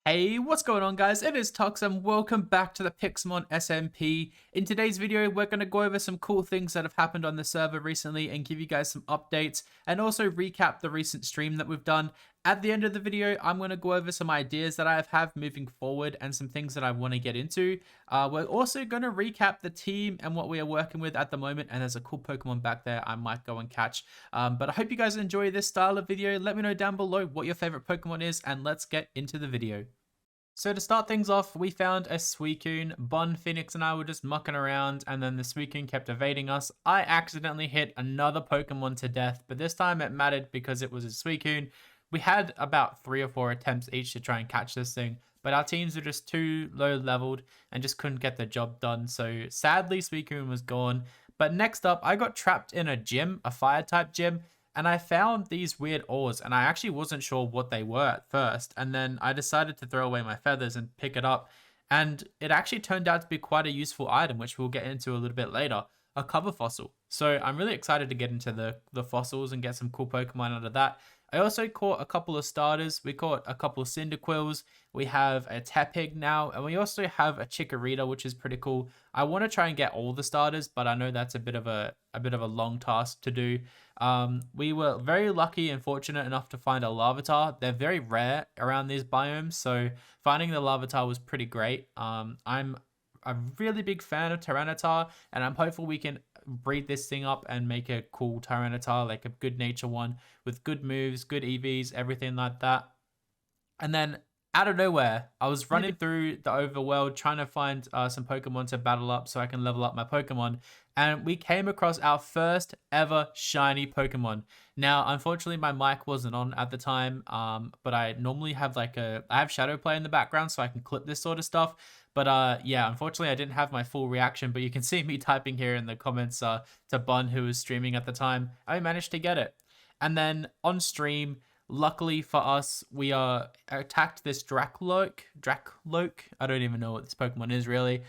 Hey, what's going on guys? It is Tux and welcome back to the Pixelmon SMP. In today's video, we're going to go over some cool things that have happened on the server recently and give you guys some updates and also recap the recent stream that we've done. At the end of the video, I'm going to go over some ideas that I have moving forward and some things that I want to get into. We're also going to recap the team and what we are working with at the moment, and there's a cool Pokemon back there I might go and catch. But I hope you guys enjoy this style of video. Let me know down below what your favorite Pokemon is and let's get into the video. So to start things off, we found a Suicune. Bon, Phoenix, and I were just mucking around, and then the Suicune kept evading us. I accidentally hit another Pokemon to death, but this time it mattered because it was a Suicune. We had about 3 or 4 attempts each to try and catch this thing, but our teams were just too low leveled and just couldn't get the job done. So sadly, Suicune was gone. But next up, I got trapped in a gym, a fire type gym, and I found these weird ores, and I actually wasn't sure what they were at first. And then I decided to throw away my feathers and pick it up. And it actually turned out to be quite a useful item, which we'll get into a little bit later, a cover fossil. So I'm really excited to get into the fossils and get some cool Pokemon out of that. I also caught a couple of starters. We caught a couple of Cyndaquils. We have a Tepig now, and we also have a Chikorita, which is pretty cool. I want to try and get all the starters, but I know that's a bit of a long task to do. We were very lucky and fortunate enough to find a Larvitar. They're very rare around these biomes, so finding the Larvitar was pretty great. I'm a really big fan of Tyranitar, and I'm hopeful we can breed this thing up and make a cool Tyranitar, like a good nature one with good moves, good EVs, everything like that. And then out of nowhere, I was running through the overworld trying to find some Pokemon to battle up so I can level up my Pokemon. And we came across our first ever shiny Pokemon. Now, unfortunately, my mic wasn't on at the time, but I normally have I have Shadow Play in the background so I can clip this sort of stuff. But yeah, unfortunately, I didn't have my full reaction, but you can see me typing here in the comments to Bun, who was streaming at the time. I managed to get it. And then on stream, luckily for us, we attacked this Dracloak. I don't even know what this Pokemon is really.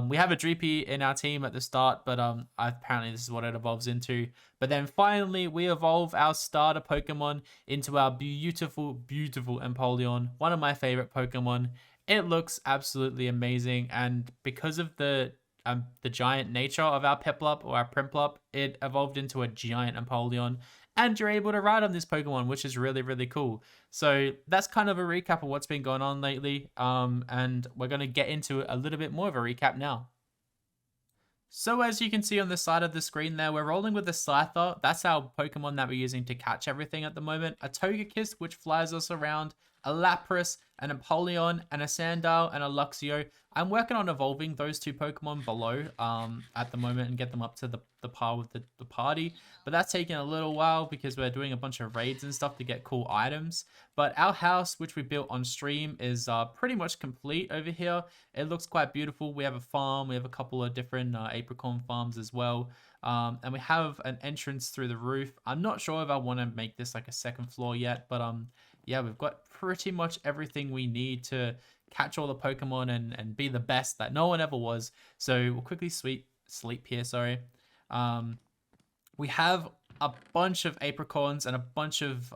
We have a Dreepy in our team at the start, but apparently this is what it evolves into. But then finally, we evolve our starter Pokemon into our beautiful, beautiful Empoleon, one of my favorite Pokemon. It looks absolutely amazing, and because of the giant nature of our Piplup or our Primplup, it evolved into a giant Empoleon, and you're able to ride on this Pokemon, which is really, really cool. So that's kind of a recap of what's been going on lately, and we're going to get into a little bit more of a recap now. So as you can see on the side of the screen there, we're rolling with a Scyther. That's our Pokemon that we're using to catch everything at the moment. A Togekiss, which flies us around. A Lapras, an Empoleon, and a Sandile, and a Luxio. I'm working on evolving those 2 Pokemon below at the moment and get them up to the par with the party. But that's taking a little while because we're doing a bunch of raids and stuff to get cool items. But our house, which we built on stream, is pretty much complete over here. It looks quite beautiful. We have a farm. We have a couple of different apricorn farms as well. And we have an entrance through the roof. I'm not sure if I want to make this like a 2nd floor yet, but yeah, we've got pretty much everything we need to catch all the Pokemon and be the best that no one ever was. So we'll quickly sleep here, sorry. We have a bunch of apricorns and a bunch of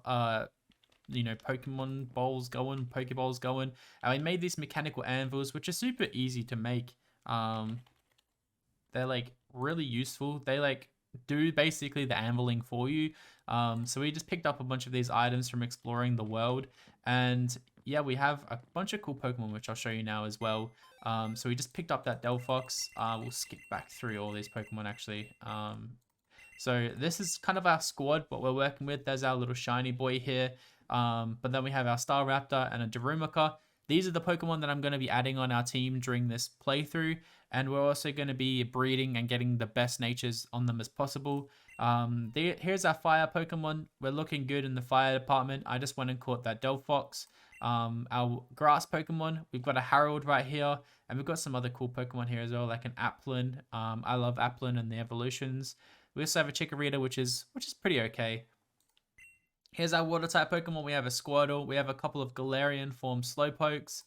Pokemon balls going, Pokeballs going. And we made these mechanical anvils, which are super easy to make. They're like really useful. They like do basically the anviling for you. So we just picked up a bunch of these items from exploring the world, and yeah, we have a bunch of cool Pokemon, which I'll show you now as well. So we just picked up that Delphox. We'll skip back through all these Pokemon actually. So this is kind of our squad, what we're working with. There's our little shiny boy here. But then we have our Staraptor and a Darumaka. These are the Pokemon that I'm going to be adding on our team during this playthrough, and we're also going to be breeding and getting the best natures on them as possible. Here's our fire Pokemon. We're looking good in the fire department. I just went and caught that Delphox. Our grass Pokemon, we've got a Harold right here, and we've got some other cool Pokemon here as well, like an Applin. I love Applin and the evolutions. We also have a Chikorita, which is pretty okay. Here's our water type Pokemon. We have a Squirtle. We have a couple of Galarian form Slowpokes.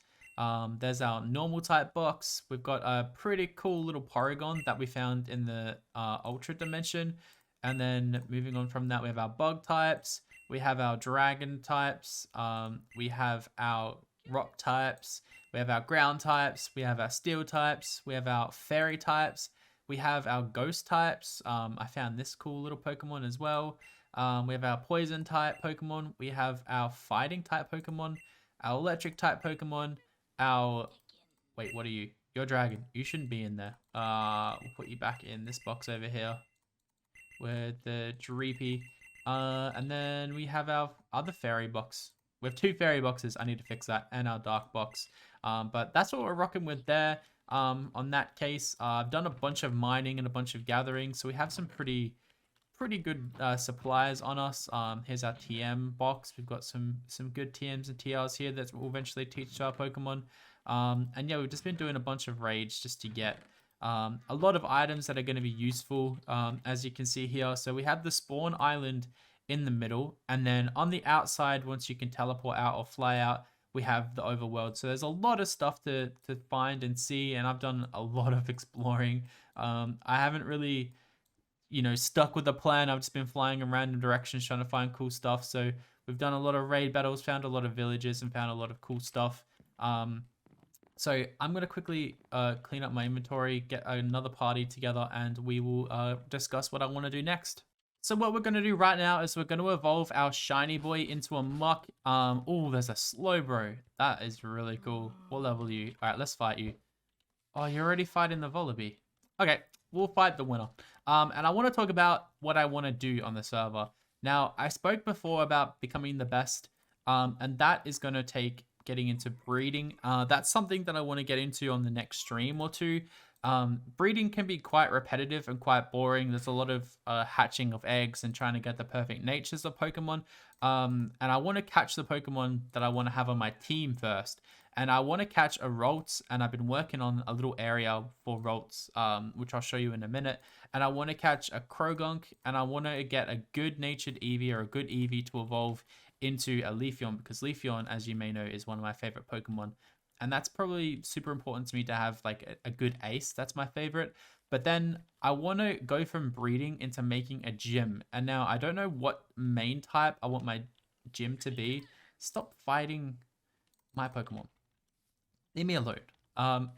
There's our normal type box. We've got a pretty cool little Porygon that we found in the Ultra Dimension. And then moving on from that, we have our bug types. We have our dragon types. We have our rock types, we have our ground types, we have our steel types, we have our fairy types, we have our ghost types. I found this cool little Pokemon as well. We have our poison type Pokemon, we have our fighting type Pokemon, our electric type Pokemon, our... Wait, what are you? You're a dragon. You shouldn't be in there. We'll put you back in this box over here with the Dreepy. And then we have our other fairy box. We have 2 fairy boxes. I need to fix that. And our dark box. But that's what we're rocking with there. On that case, I've done a bunch of mining and a bunch of gathering. So we have some pretty good supplies on us. Here's our TM box. We've got some good TMs and TRs here that we'll eventually teach to our Pokemon. And yeah, we've just been doing a bunch of raids just to get a lot of items that are going to be useful, as you can see here. So we have the spawn island in the middle, and then on the outside, once you can teleport out or fly out, we have the overworld. So there's a lot of stuff to find and see, and I've done a lot of exploring. I haven't really, you know, stuck with the plan. I've just been flying in random directions trying to find cool stuff. So we've done a lot of raid battles, found a lot of villages, and found a lot of cool stuff. So I'm going to quickly clean up my inventory, get another party together, and we will discuss what I want to do next. So what we're going to do right now is we're going to evolve our shiny boy into a muck. Oh, there's a Slowbro. That is really cool. What level are you? All right, let's fight you. Oh, you're already fighting the Volibee. Okay, we'll fight the winner. And I want to talk about what I want to do on the server. Now, I spoke before about becoming the best, and that is going to take getting into breeding. That's something that I want to get into on the next stream or two. Breeding can be quite repetitive and quite boring. There's a lot of hatching of eggs and trying to get the perfect natures of Pokemon. And I want to catch the Pokemon that I want to have on my team first. And I want to catch a Ralts, and I've been working on a little area for Ralts, which I'll show you in a minute. And I want to catch a Krogunk, and I want to get a good-natured Eevee or a good Eevee to evolve into a Leafeon, because Leafeon, as you may know, is one of my favorite Pokemon. And that's probably super important to me to have like a good ace. That's my favorite. But then I want to go from breeding into making a gym. And now I don't know what main type I want my gym to be. Stop fighting my Pokemon. Leave me alone. I'm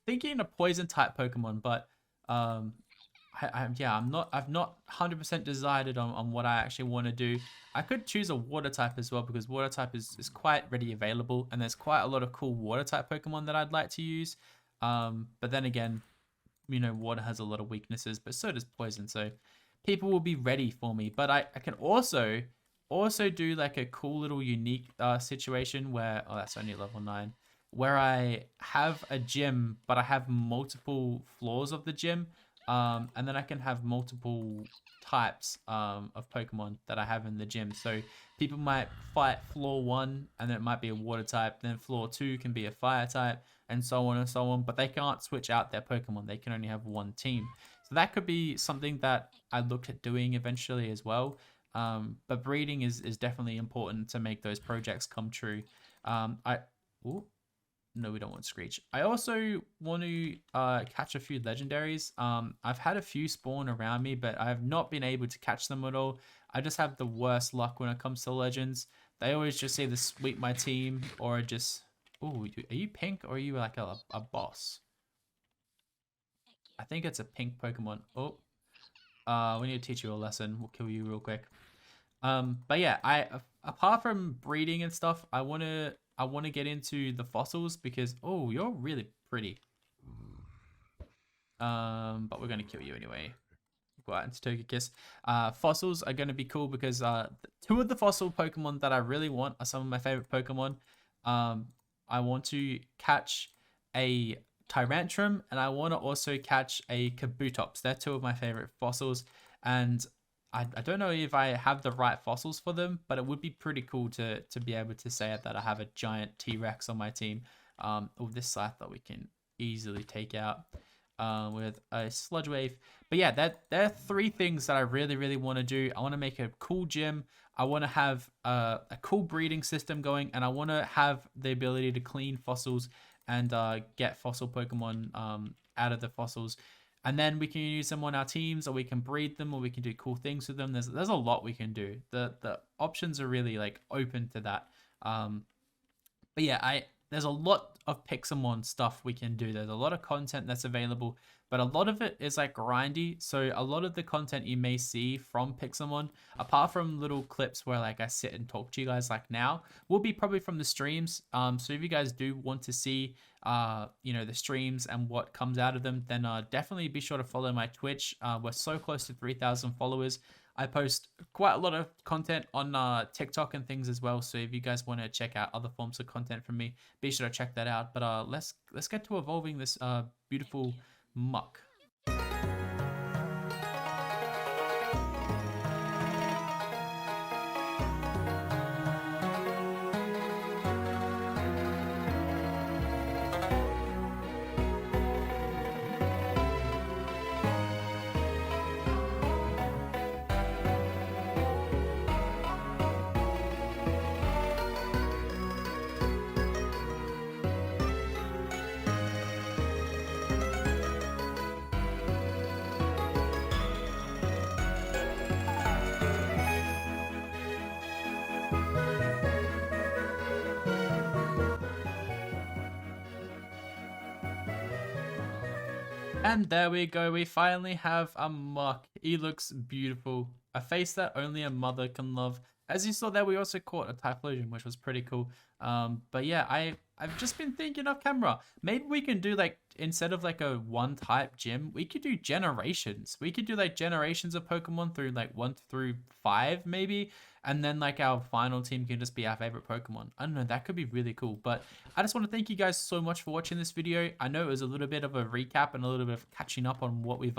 thinking a poison type Pokemon, but I've not 100% decided on what I actually want to do. I could choose a water type as well, because water type is quite ready available, and there's quite a lot of cool water type Pokemon that I'd like to use. But then again, you know, water has a lot of weaknesses, but so does poison. So people will be ready for me. But I can also do like a cool little unique situation where, oh, that's only level 9, where I have a gym, but I have multiple floors of the gym. And then I can have multiple types of Pokemon that I have in the gym. So people might fight floor 1, and then it might be a water type. Then floor 2 can be a fire type, and so on and so on. But they can't switch out their Pokemon. They can only have one team. So that could be something that I looked at doing eventually as well. But breeding is definitely important to make those projects come true. No, we don't want Screech. I also want to catch a few legendaries. I've had a few spawn around me, but I have not been able to catch them at all. I just have the worst luck when it comes to legends. They always just either sweep my team or just... Ooh, are you pink or are you like a boss? I think it's a pink Pokemon. Oh, we need to teach you a lesson. We'll kill you real quick. But yeah, apart from breeding and stuff, I want to get into the fossils because, oh, you're really pretty. But we're going to kill you anyway. Go out into Togekiss. Fossils are going to be cool because 2 of the fossil Pokemon that I really want are some of my favorite Pokemon. I want to catch a Tyrantrum, and I want to also catch a Kabutops. They're 2 of my favorite fossils, and I don't know if I have the right fossils for them, but it would be pretty cool to be able to say that I have a giant T-Rex on my team. This Scythe that we can easily take out with a Sludge Wave. But yeah, there are 3 things that I really want to do. I want to make a cool gym. I want to have a cool breeding system going, and I want to have the ability to clean fossils and get fossil Pokemon out of the fossils. And then we can use them on our teams, or we can breed them, or we can do cool things with them. There's a lot we can do. The options are really like open to that. But yeah, there's a lot of Pixelmon stuff we can do. There's a lot of content that's available, but a lot of it is like grindy. So a lot of the content you may see from Pixelmon, apart from little clips where like I sit and talk to you guys like now, will be probably from the streams. So if you guys do want to see the streams and what comes out of them, then definitely be sure to follow my Twitch. We're so close to 3,000 followers. I post quite a lot of content on TikTok and things as well. So if you guys want to check out other forms of content from me, be sure to check that out. But let's get to evolving this beautiful muck. And there we go, we finally have a muck. He looks beautiful. A face that only a mother can love. As you saw there, we also caught a Typhlosion, which was pretty cool. But yeah, I've just been thinking off camera. Maybe we can do like, instead of like a one type gym, we could do generations. We could do like generations of Pokemon through like 1 through 5 maybe. And then like our final team can just be our favorite Pokemon. I don't know, that could be really cool. But I just want to thank you guys so much for watching this video. I know it was a little bit of a recap and a little bit of catching up on what we've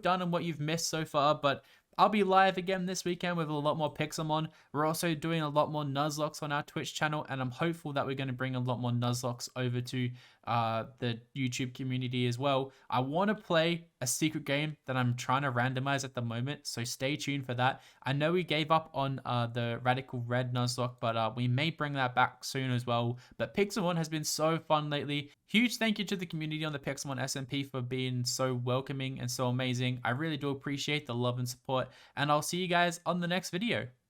done and what you've missed so far. But I'll be live again this weekend with a lot more Pixelmon. We're also doing a lot more Nuzlockes on our Twitch channel, and I'm hopeful that we're going to bring a lot more Nuzlockes over to the YouTube community as well. I want to play a secret game that I'm trying to randomize at the moment, so stay tuned for that. I know we gave up on the Radical Red Nuzlocke, but we may bring that back soon as well. But Pixelmon has been so fun lately. Huge thank you to the community on the Pixelmon SMP for being so welcoming and so amazing. I really do appreciate the love and support, and I'll see you guys on the next video.